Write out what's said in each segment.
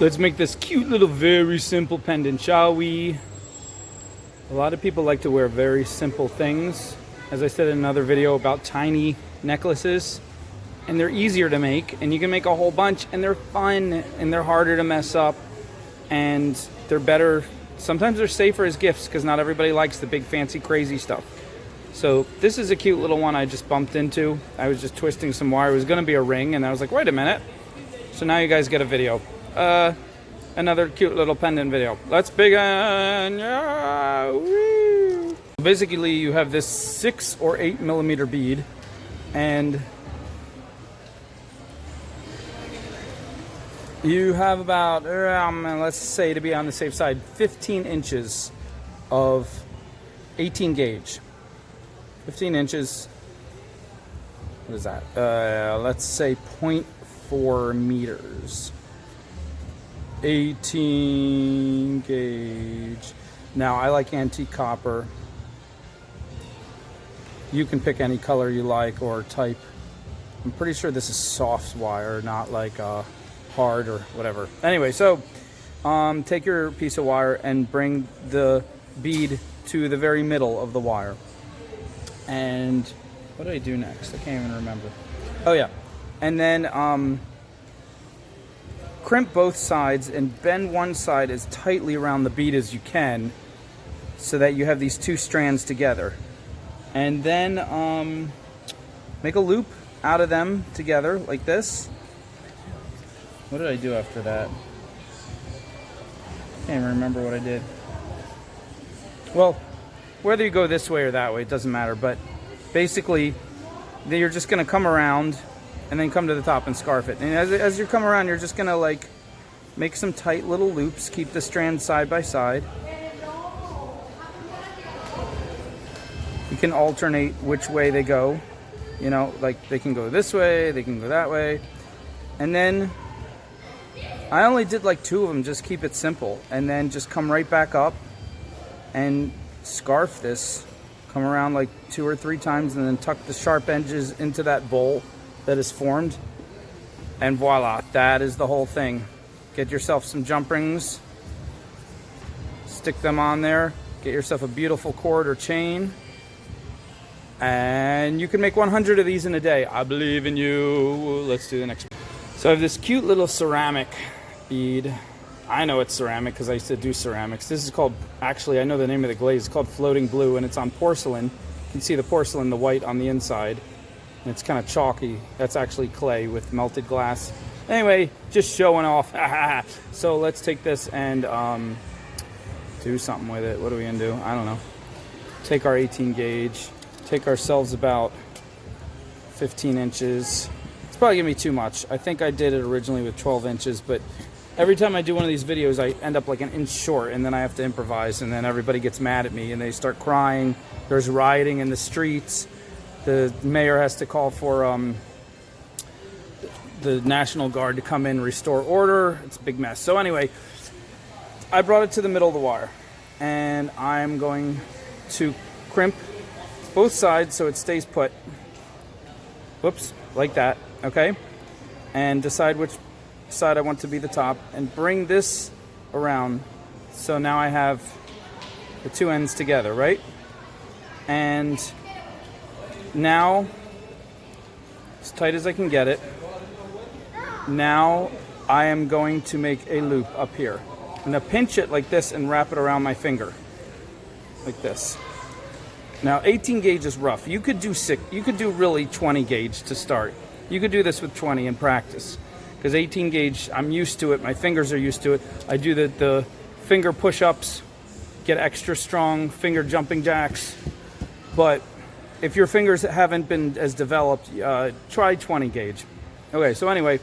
Let's make this cute little very simple pendant, shall we? A lot of people like to wear very simple things. As I said in another video about tiny necklaces, and they're easier to make, and you can make a whole bunch, and they're fun, and they're harder to mess up, and they're better. Sometimes they're safer as gifts because not everybody likes the big fancy crazy stuff. So this is a cute little one I just bumped into. I was just twisting some wire. It was going to be a ring, and I was like, wait a minute. So now you guys get a video. Another cute little pendant video. Let's begin. Yeah, woo. Basically, you have this 6 or 8 millimeter bead, and you have about, let's say to be on the safe side, 15 inches of 18 gauge. 15 inches. What is that? Let's say 0.4 meters. 18 gauge. Now I like antique copper. You can pick any color you like or type. I'm pretty sure this is soft wire, not like hard or whatever. Anyway, so take your piece of wire and bring the bead to the very middle of the wire. And what do I do next? I can't even remember. Oh yeah. And then crimp both sides and bend one side as tightly around the bead as you can so that you have these two strands together. And then make a loop out of them together like this. What did I do after that? Can't even remember what I did. Well, whether you go this way or that way, it doesn't matter. But basically, you're just going to come around and then come to the top and scarf it. And as you come around, you're just going to like make some tight little loops. Keep the strands side by side. You can alternate which way they go. You know, like they can go this way, they can go that way. And then I only did like 2 of them, just keep it simple. And then just come right back up and scarf this. Come around like 2 or 3 times and then tuck the sharp edges into that bowl that is formed. And voila, that is the whole thing. Get yourself some jump rings. Stick them on there. Get yourself a beautiful cord or chain. And you can make 100 of these in a day. I believe in you. Let's do the next one. So I have this cute little ceramic bead. I know it's ceramic because I used to do ceramics. This is called, actually I know the name of the glaze. It's called Floating Blue, and it's on porcelain. You can see the porcelain, the white on the inside. And it's kind of chalky. That's actually clay with melted glass. Anyway, just showing off. So let's take this and do something with it. What are we going to do? I don't know. Take our 18 gauge. Take ourselves about 15 inches. It's probably going to be too much. I think I did it originally with 12 inches, but every time I do one of these videos, I end up like an inch short, and then I have to improvise, and then everybody gets mad at me, and they start crying. There's rioting in the streets. The mayor has to call for the National Guard to come in and restore order. It's a big mess. So anyway, I brought it to the middle of the wire, and I'm going to crimp both sides so it stays put. Whoops, like that, okay? And decide which side I want to be the top, and bring this around. So now I have the 2 ends together, right? And now, as tight as I can get it, now I am going to make a loop up here. I'm going to pinch it like this and wrap it around my finger, like this. Now 18 gauge is rough. You could do really 20 gauge to start. You could do this with 20 in practice. Because 18 gauge, I'm used to it. My fingers are used to it. I do the finger push-ups, get extra strong finger jumping jacks. But if your fingers haven't been as developed, try 20 gauge. Okay, so anyway,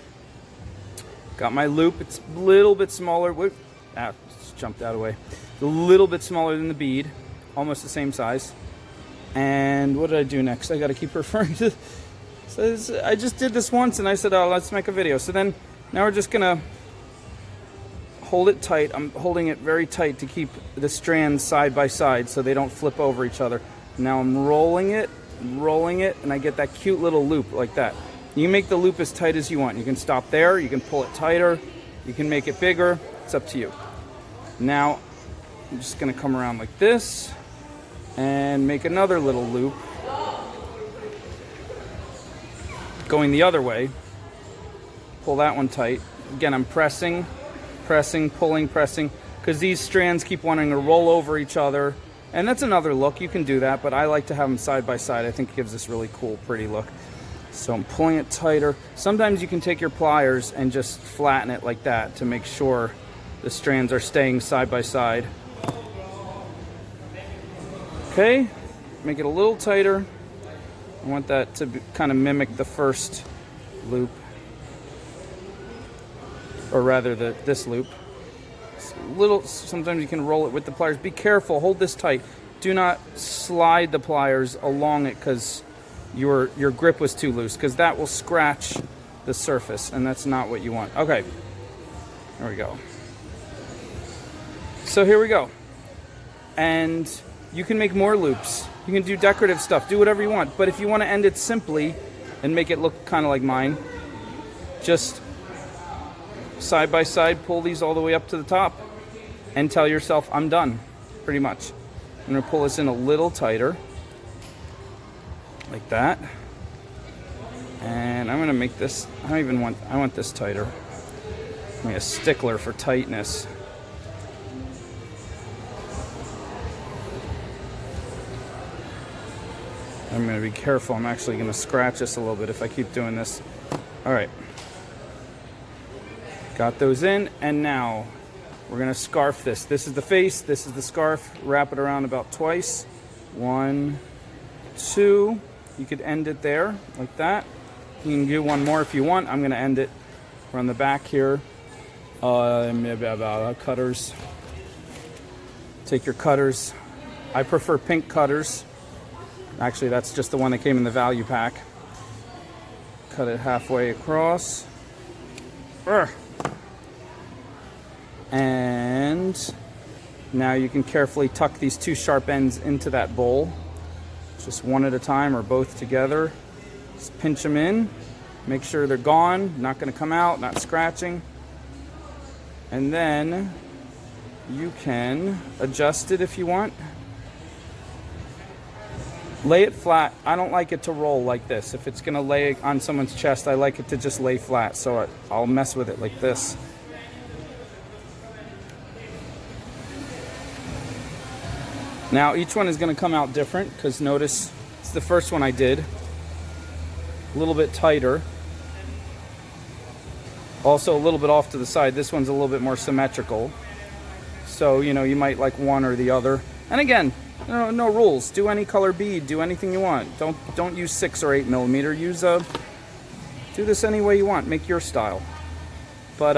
got my loop. It's a little bit smaller. Just jumped out of the way. A little bit smaller than the bead, almost the same size. And what did I do next? I got to keep referring to. So I just did this once, and I said, "Oh, let's make a video." So then, now we're just gonna hold it tight. I'm holding it very tight to keep the strands side by side so they don't flip over each other. Now I'm rolling it, and I get that cute little loop like that. You can make the loop as tight as you want. You can stop there. You can pull it tighter. You can make it bigger, it's up to you. Now, I'm just gonna come around like this and make another little loop going the other way. Pull that one tight. Again, I'm pressing, pulling, pressing, because these strands keep wanting to roll over each other. And that's another look, you can do that, but I like to have them side by side. I think it gives this really cool, pretty look. So I'm pulling it tighter. Sometimes you can take your pliers and just flatten it like that to make sure the strands are staying side by side. Okay, make it a little tighter. I want that to kind of mimic the first loop, or rather this loop. Sometimes you can roll it with the pliers. Be careful, hold this tight. Do not slide the pliers along it because your grip was too loose, because that will scratch the surface and that's not what you want. Okay, there we go. So here we go. And you can make more loops. You can do decorative stuff, do whatever you want. But if you want to end it simply and make it look kind of like mine, just side by side, pull these all the way up to the top and tell yourself, I'm done, pretty much. I'm gonna pull this in a little tighter, like that. And I'm gonna make this, I want this tighter. I'm a stickler for tightness. I'm gonna be careful, I'm actually gonna scratch this a little bit if I keep doing this. All right. Got those in, and now we're gonna scarf this. This is the face, this is the scarf. Wrap it around about twice. 1, 2. You could end it there, like that. You can do one more if you want. I'm gonna end it around the back here. Maybe about cutters. Take your cutters. I prefer pink cutters. Actually, that's just the one that came in the value pack. Cut it halfway across. And now you can carefully tuck these two sharp ends into that bowl. Just one at a time or both together. Just pinch them in. Make sure they're gone, not going to come out, not scratching. And then you can adjust it if you want. Lay it flat. I don't like it to roll like this. If it's going to lay on someone's chest, I like it to just lay flat. So I'll mess with it like this. Now each one is going to come out different, because notice it's the first one I did. A little bit tighter. Also a little bit off to the side. This one's a little bit more symmetrical. So, you know, you might like one or the other. And again, no rules. Do any color bead. Do anything you want. Don't use 6 or 8 millimeter. Use do this any way you want. Make your style. But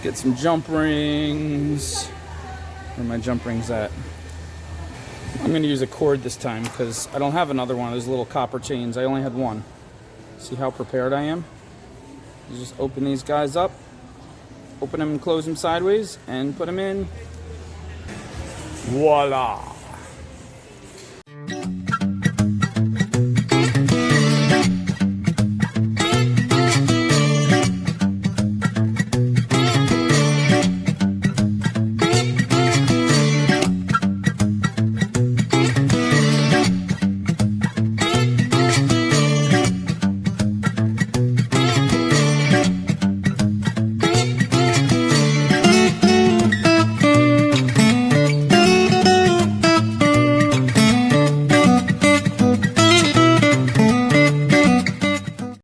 get some jump rings. Where are my jump rings at? I'm going to use a cord this time because I don't have another one of those little copper chains. I only had one. See how prepared I am? You just open these guys up, open them and close them sideways, and put them in. Voila!